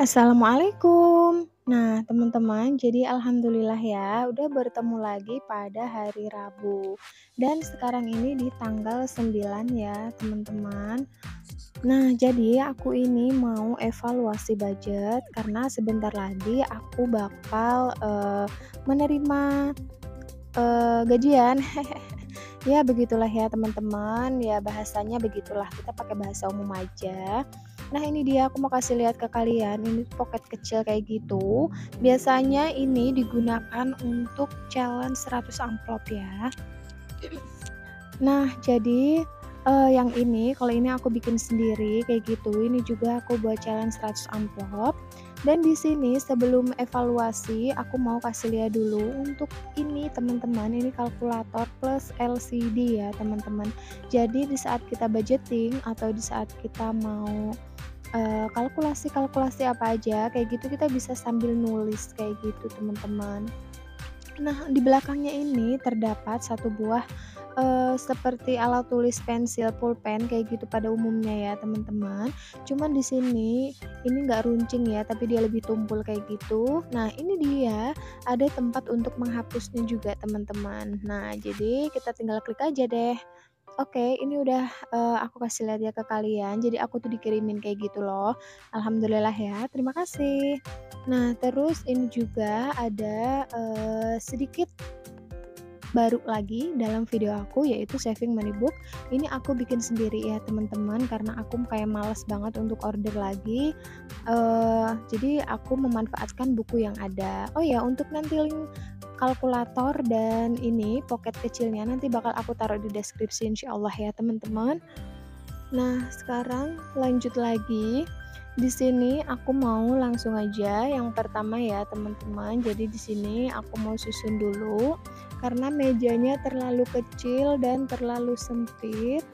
Assalamualaikum. Nah, teman-teman, jadi alhamdulillah ya, udah bertemu lagi pada hari Rabu. Dan sekarang ini di tanggal 9 ya, teman-teman. Nah, jadi aku ini mau evaluasi budget karena sebentar lagi aku bakal menerima gajian. Ya, begitulah ya, teman-teman. Ya, bahasanya begitulah. Kita pakai bahasa umum aja. Nah, ini dia aku mau kasih lihat ke kalian. Ini pocket kecil kayak gitu. Biasanya ini digunakan untuk challenge 100 amplop ya. Nah, jadi, yang ini kalau ini aku bikin sendiri kayak gitu, ini juga aku buat challenge 100 amplop. Dan di sini sebelum evaluasi aku mau kasih lihat dulu untuk ini teman-teman, ini kalkulator plus LCD ya teman-teman. Jadi di saat kita budgeting atau di saat kita mau, kalkulasi-kalkulasi apa aja kayak gitu kita bisa sambil nulis kayak gitu teman-teman. Nah, di belakangnya ini terdapat satu buah, seperti alat tulis pensil pulpen kayak gitu pada umumnya ya, teman-teman. Cuman di sini, ini nggak runcing ya, tapi dia lebih tumpul kayak gitu. Nah, ini dia, ada tempat untuk menghapusnya juga, teman-teman. Nah, jadi kita tinggal klik aja deh. Oke, ini udah, aku kasih lihat ya ke kalian, jadi aku tuh dikirimin kayak gitu loh. Alhamdulillah ya, terima kasih. Nah, terus ini juga ada, sedikit baru lagi dalam video aku yaitu saving money book. Ini aku bikin sendiri ya teman-teman karena aku kayak males banget untuk order lagi. Jadi aku memanfaatkan buku yang ada. Oh ya, untuk nanti link kalkulator dan ini pocket kecilnya nanti bakal aku taruh di deskripsi insyaallah ya teman-teman. Nah, sekarang lanjut lagi. Di sini aku mau langsung aja yang pertama ya, teman-teman. Jadi di sini aku mau susun dulu karena mejanya terlalu kecil dan terlalu sempit.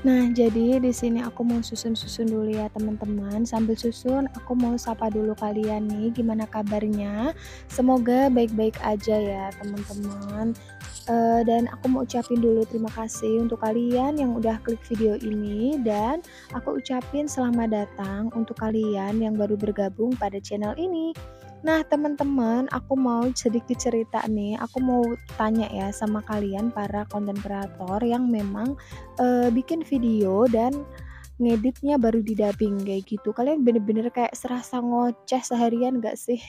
Nah, jadi di sini aku mau susun-susun dulu ya, teman-teman. Sambil susun, aku mau sapa dulu kalian nih, gimana kabarnya? Semoga baik-baik aja ya, teman-teman. Dan aku mau ucapin dulu terima kasih untuk kalian yang udah klik video ini dan aku ucapin selamat datang untuk kalian yang baru bergabung pada channel ini. Nah, teman-teman, aku mau sedikit cerita nih. Aku mau tanya ya sama kalian para konten kreator yang memang bikin video dan ngeditnya baru di-dubbing kayak gitu. Kalian bener-bener kayak serasa ngoceh seharian gak sih?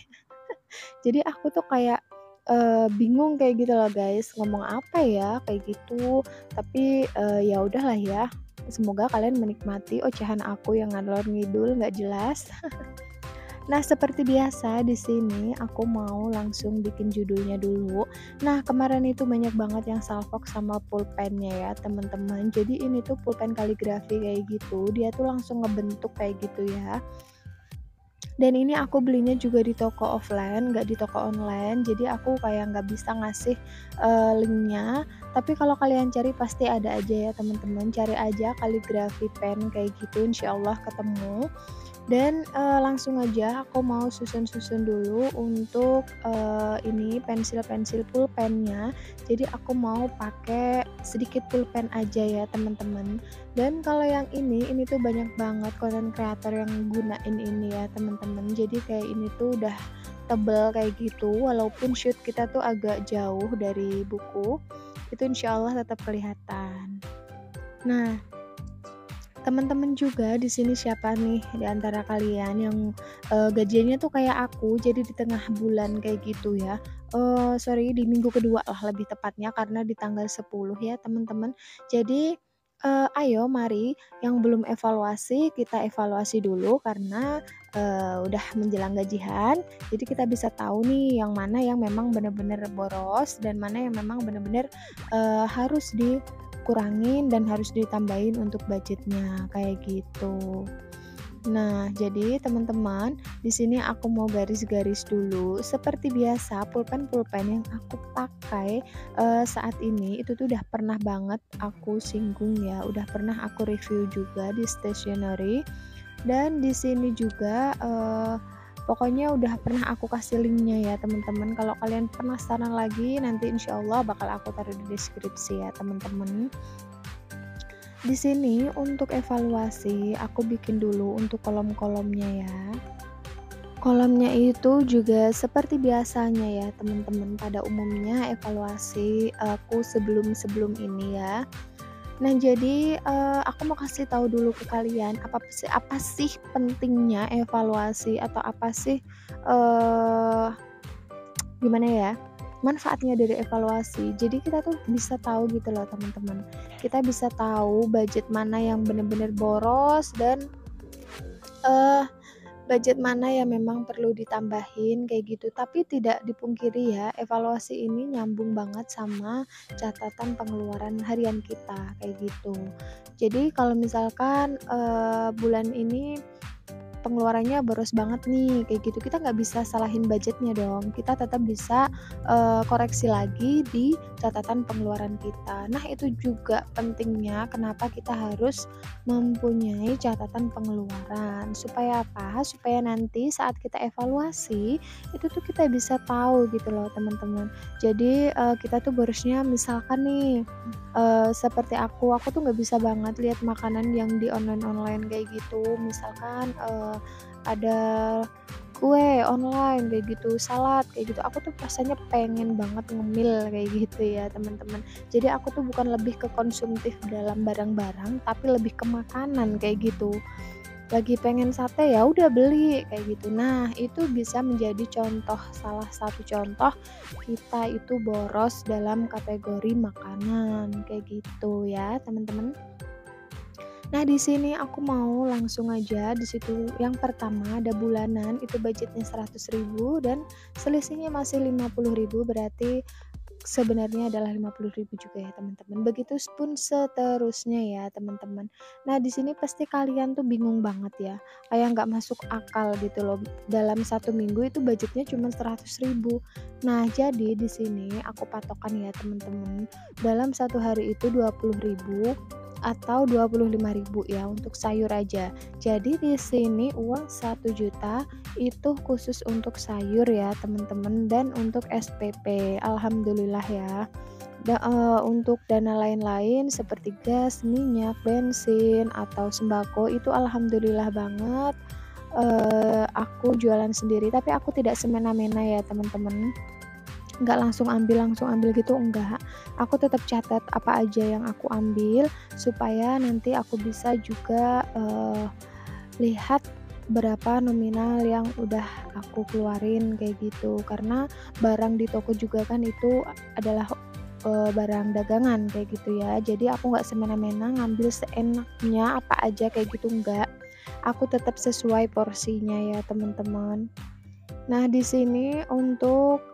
Jadi aku tuh kayak, bingung kayak gitu loh guys, ngomong apa ya kayak gitu. Tapi, ya udahlah ya, semoga kalian menikmati ocehan aku yang ngalor ngidul nggak jelas. Nah, seperti biasa di sini aku mau langsung bikin judulnya dulu. Nah, kemarin itu banyak banget yang salfok sama pulpennya ya, teman-teman. Jadi ini tuh pulpen kaligrafi kayak gitu, dia tuh langsung ngebentuk kayak gitu ya. Dan ini aku belinya juga di toko offline, nggak di toko online. Jadi aku kayak nggak bisa ngasih, linknya. Tapi kalau kalian cari pasti ada aja ya teman-teman, cari aja kaligrafi pen kayak gitu, insyaallah ketemu. Dan, langsung aja aku mau susun-susun dulu untuk, ini pensil-pensil pulpennya. Jadi aku mau pakai sedikit pulpen aja ya teman-teman. Dan kalau yang ini tuh banyak banget konten kreator yang gunain ini ya teman-teman. Jadi kayak ini tuh udah tebel kayak gitu, walaupun shoot kita tuh agak jauh dari buku, itu insyaallah tetap kelihatan. Nah, teman-teman juga di sini siapa nih di antara kalian yang, gajiannya tuh kayak aku, jadi di tengah bulan kayak gitu ya, sorry di minggu kedua lah lebih tepatnya karena di tanggal 10 ya teman-teman. Jadi, ayo mari yang belum evaluasi, kita evaluasi dulu karena, udah menjelang gajian, jadi kita bisa tahu nih yang mana yang memang benar-benar boros dan mana yang memang benar-benar, harus kurangin dan harus ditambahin untuk budgetnya, kayak gitu. Nah, jadi teman-teman, di sini aku mau garis-garis dulu. Seperti biasa, pulpen-pulpen yang aku pakai, saat ini itu tuh udah pernah banget aku singgung ya, udah pernah aku review juga di stationery. Dan di sini juga, pokoknya udah pernah aku kasih linknya ya teman-teman. Kalau kalian penasaran lagi nanti insyaallah bakal aku taruh di deskripsi ya teman-teman. Di sini untuk evaluasi aku bikin dulu untuk kolom-kolomnya ya. Kolomnya itu juga seperti biasanya ya teman-teman, pada umumnya evaluasi aku sebelum-sebelum ini ya. Nah jadi, aku mau kasih tahu dulu ke kalian apa sih pentingnya evaluasi atau apa sih, eee, gimana ya, manfaatnya dari evaluasi. Jadi kita tuh bisa tahu gitu loh teman-teman, kita bisa tahu budget mana yang bener-bener boros dan, eee budget mana yang memang perlu ditambahin kayak gitu, tapi tidak dipungkiri ya, evaluasi ini nyambung banget sama catatan pengeluaran harian kita, kayak gitu. Jadi kalau misalkan, bulan ini pengeluarannya boros banget nih, kayak gitu. Kita nggak bisa salahin budgetnya dong, kita tetap bisa, koreksi lagi di catatan pengeluaran kita. Nah, itu juga pentingnya kenapa kita harus mempunyai catatan pengeluaran. Supaya apa? Supaya nanti saat kita evaluasi, itu tuh kita bisa tahu gitu loh, teman-teman. Jadi, kita tuh borosnya misalkan nih, seperti aku tuh nggak bisa banget lihat makanan yang di online-online kayak gitu. Misalkan, ada kue online kayak gitu, salad kayak gitu, aku tuh rasanya pengen banget ngemil kayak gitu ya teman-teman. Jadi aku tuh bukan lebih ke konsumtif dalam barang-barang, tapi lebih ke makanan kayak gitu. Lagi pengen sate, ya udah beli kayak gitu. Nah, itu bisa menjadi contoh, salah satu contoh kita itu boros dalam kategori makanan kayak gitu ya teman-teman. Nah, di sini aku mau langsung aja, di situ yang pertama ada bulanan, itu budgetnya 100.000 dan selisihnya masih 50.000, berarti sebenarnya adalah 50.000 juga ya teman-teman. Begitu pun seterusnya ya teman-teman. Nah, di sini pasti kalian tuh bingung banget ya, kayak nggak masuk akal gitu loh. Dalam satu minggu itu budgetnya cuma 100.000. Nah, jadi di sini aku patokan ya teman-teman. Dalam satu hari itu 20.000 atau 25.000 ya untuk sayur aja. Jadi di sini uang 1 juta itu khusus untuk sayur ya teman-teman dan untuk SPP. Alhamdulillah ya. Untuk dana lain-lain seperti gas, minyak, bensin atau sembako itu alhamdulillah banget. Aku jualan sendiri tapi aku tidak semena-mena ya teman-teman. Nggak langsung ambil gitu, enggak. Aku tetap catat apa aja yang aku ambil, supaya nanti aku bisa juga, lihat berapa nominal yang udah aku keluarin kayak gitu. Karena barang di toko juga kan itu adalah, barang dagangan kayak gitu ya. Jadi aku nggak semena-mena ngambil seenaknya apa aja kayak gitu, enggak. Aku tetap sesuai porsinya ya teman-teman. Nah, di sini untuk,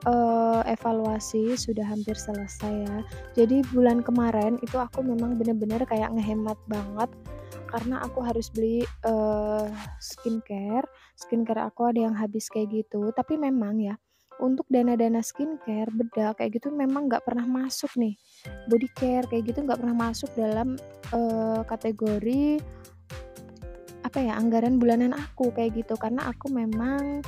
evaluasi sudah hampir selesai ya. Jadi bulan kemarin itu aku memang bener-bener kayak ngehemat banget, karena aku harus beli, skincare. Skincare aku ada yang habis kayak gitu. Tapi memang ya, untuk dana-dana skincare, bedak, kayak gitu memang nggak pernah masuk nih. Body care kayak gitu nggak pernah masuk dalam, kategori, apa ya, anggaran bulanan aku kayak gitu. Karena aku memang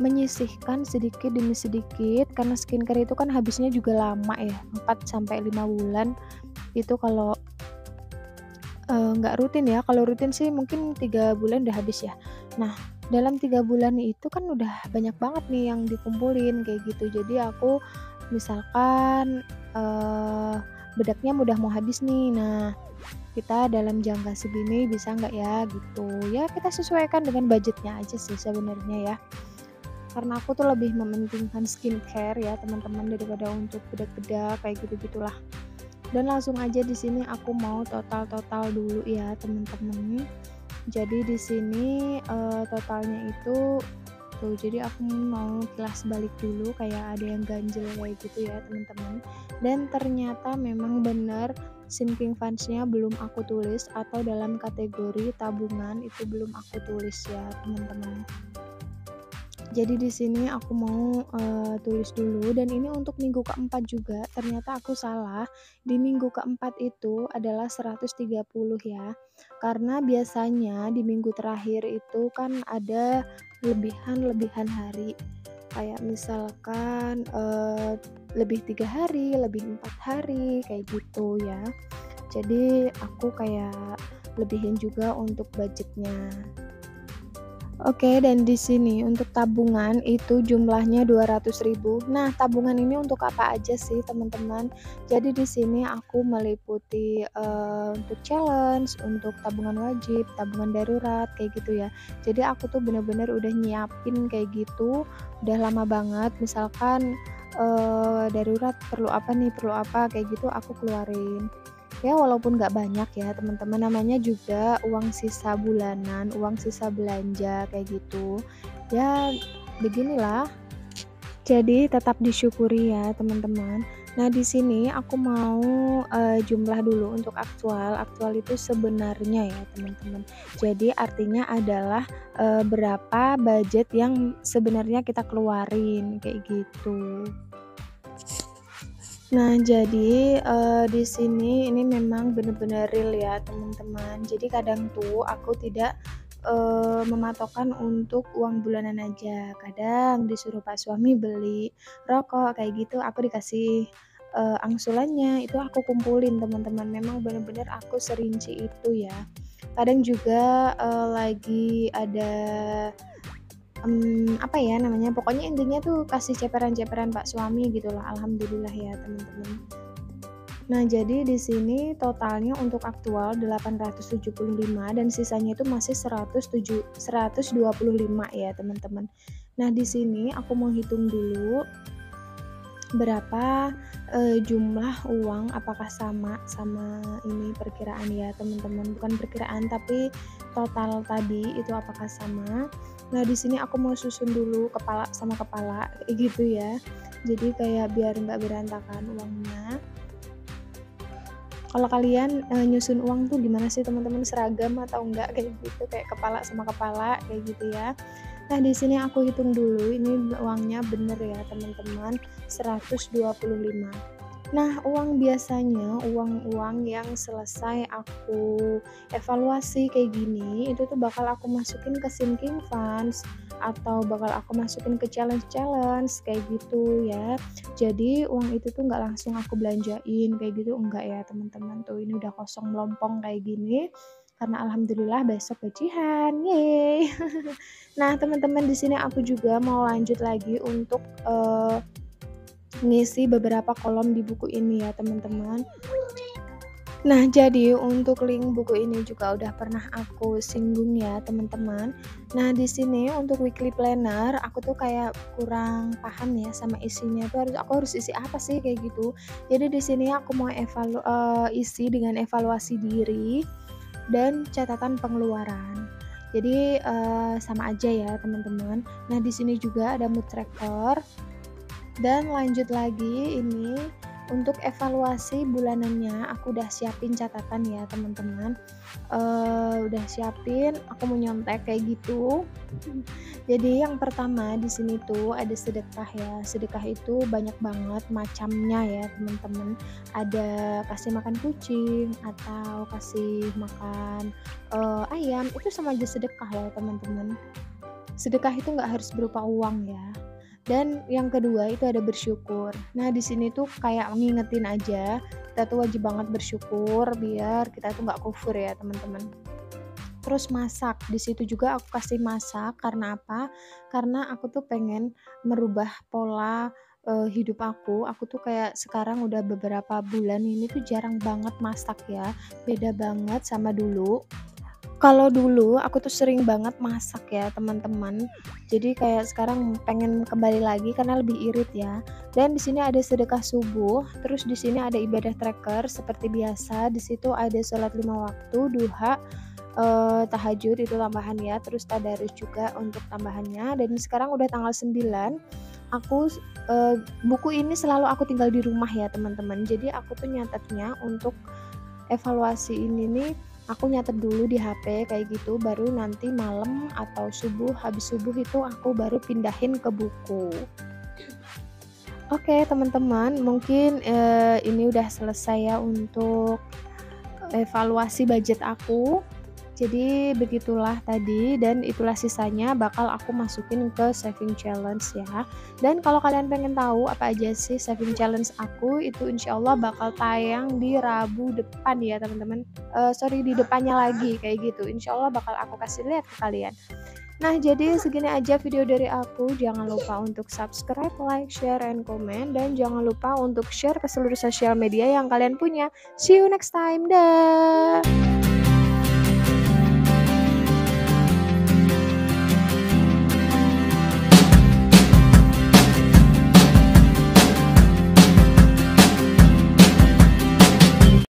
menyisihkan sedikit demi sedikit, karena skincare itu kan habisnya juga lama ya, 4 sampai 5 bulan, itu kalau, nggak rutin ya, kalau rutin sih mungkin 3 bulan udah habis ya. Nah, dalam 3 bulan itu kan udah banyak banget nih yang dikumpulin kayak gitu. Jadi aku misalkan, bedaknya udah mau habis nih, nah kita dalam jangka segini bisa nggak ya gitu. Ya kita sesuaikan dengan budgetnya aja sih sebenarnya ya. Karena aku tuh lebih mementingkan skincare ya teman-teman daripada untuk bedak-bedak kayak gitu-gitulah. Dan langsung aja di sini aku mau total-total dulu ya teman-teman. Jadi di sini, totalnya itu tuh, jadi aku mau kilas balik dulu kayak ada yang ganjel kayak gitu ya teman-teman. Dan ternyata memang benar sinking funds-nya belum aku tulis, atau dalam kategori tabungan itu belum aku tulis ya teman-teman. Jadi di sini aku mau, tulis dulu, dan ini untuk minggu keempat juga ternyata aku salah, di minggu keempat itu adalah 130 ya. Karena biasanya di minggu terakhir itu kan ada lebihan-lebihan hari, kayak misalkan, lebih 3 hari, lebih 4 hari, kayak gitu ya. Jadi aku kayak lebihin juga untuk budgetnya. Oke, dan di sini untuk tabungan itu jumlahnya 200.000. Nah, tabungan ini untuk apa aja sih, teman-teman? Jadi di sini aku meliputi, untuk challenge, untuk tabungan wajib, tabungan darurat, kayak gitu ya. Jadi aku tuh bener-bener udah nyiapin kayak gitu, udah lama banget. Misalkan, darurat perlu apa nih, perlu apa, kayak gitu aku keluarin. Ya walaupun nggak banyak ya teman-teman, namanya juga uang sisa bulanan, uang sisa belanja kayak gitu. Ya beginilah, jadi tetap disyukuri ya teman-teman. Nah di sini aku mau, jumlah dulu untuk aktual. Aktual itu sebenarnya ya teman-teman. Jadi artinya adalah, berapa budget yang sebenarnya kita keluarin, kayak gitu. Nah, jadi, di sini ini memang bener-bener real ya, teman-teman. Jadi kadang tuh aku tidak, mematokkan untuk uang bulanan aja. Kadang disuruh pak suami beli rokok kayak gitu, aku dikasih, angsurannya, itu aku kumpulin, teman-teman. Memang bener-bener aku serinci itu ya. Kadang juga, lagi ada apa ya namanya, pokoknya intinya tuh kasih ceperan-ceperan pak suami gitulah, alhamdulillah ya teman-teman. Nah jadi di sini totalnya untuk aktual 875 dan sisanya itu masih 125 ya teman-teman. Nah di sini aku mau hitung dulu berapa, jumlah uang, apakah sama ini perkiraan ya teman-teman, bukan perkiraan tapi total tadi itu apakah sama. Nah di sini aku mau susun dulu kepala sama kepala kayak gitu ya, jadi kayak biar nggak berantakan uangnya. Kalau kalian, nyusun uang tuh gimana sih teman-teman, seragam atau enggak kayak gitu, kayak kepala sama kepala kayak gitu ya. Nah di sini aku hitung dulu ini uangnya bener ya teman-teman, 125. Nah, biasanya uang-uang yang selesai aku evaluasi kayak gini, itu tuh bakal aku masukin ke sinking funds atau bakal aku masukin ke challenge-challenge kayak gitu ya. Jadi uang itu tuh nggak langsung aku belanjain kayak gitu, enggak ya teman-teman. Tuh ini udah kosong melompong kayak gini karena alhamdulillah besok gajian, yeay. Nah, teman-teman di sini aku juga mau lanjut lagi untuk ngisi beberapa kolom di buku ini ya teman-teman. Nah jadi untuk link buku ini juga udah pernah aku singgung ya teman-teman. Nah di sini untuk weekly planner aku tuh kayak kurang paham ya sama isinya tuh aku harus isi apa sih kayak gitu. Jadi di sini aku mau isi dengan evaluasi diri dan catatan pengeluaran. Jadi sama aja ya teman-teman. Nah di sini juga ada mood tracker. Dan lanjut lagi ini untuk evaluasi bulanannya aku udah siapin catatan ya teman-teman, udah siapin aku mau nyontek kayak gitu. Jadi yang pertama di sini tuh ada sedekah ya, sedekah itu banyak banget macamnya ya teman-teman, ada kasih makan kucing atau kasih makan, ayam, itu sama aja sedekah ya teman-teman. Sedekah itu nggak harus berupa uang ya. Dan yang kedua itu ada bersyukur. Nah, di sini tuh kayak ngingetin aja, kita tuh wajib banget bersyukur biar kita tuh nggak kufur ya, teman-teman. Terus masak, di situ juga aku kasih masak karena apa? Karena aku tuh pengen merubah pola hidup aku. Aku tuh kayak sekarang udah beberapa bulan ini tuh jarang banget masak ya. Beda banget sama dulu. Kalau dulu aku tuh sering banget masak ya teman-teman. Jadi kayak sekarang pengen kembali lagi karena lebih irit ya. Dan di sini ada sedekah subuh, terus di sini ada ibadah tracker seperti biasa. Di situ ada sholat 5 waktu, duha, tahajud itu tambahan ya. Terus tadarus juga untuk tambahannya. Dan sekarang udah tanggal 9. Aku buku ini selalu aku tinggal di rumah ya teman-teman. Jadi aku tuh nyatetnya untuk evaluasi ini nih aku nyatet dulu di HP kayak gitu, baru nanti malam atau habis subuh itu aku baru pindahin ke buku. Oke teman-teman, mungkin ini udah selesai ya untuk evaluasi budget aku. jadi begitulah tadi dan itulah sisanya bakal aku masukin ke saving challenge ya. Dan kalau kalian pengen tahu apa aja sih saving challenge aku, itu insya Allah bakal tayang di Rabu depan ya teman-teman. Sorry, di depannya lagi kayak gitu. Insya Allah bakal aku kasih lihat ke kalian. Nah, jadi segini aja video dari aku. Jangan lupa untuk subscribe, like, share, and comment. Dan jangan lupa untuk share ke seluruh sosial media yang kalian punya. See you next time. Dah.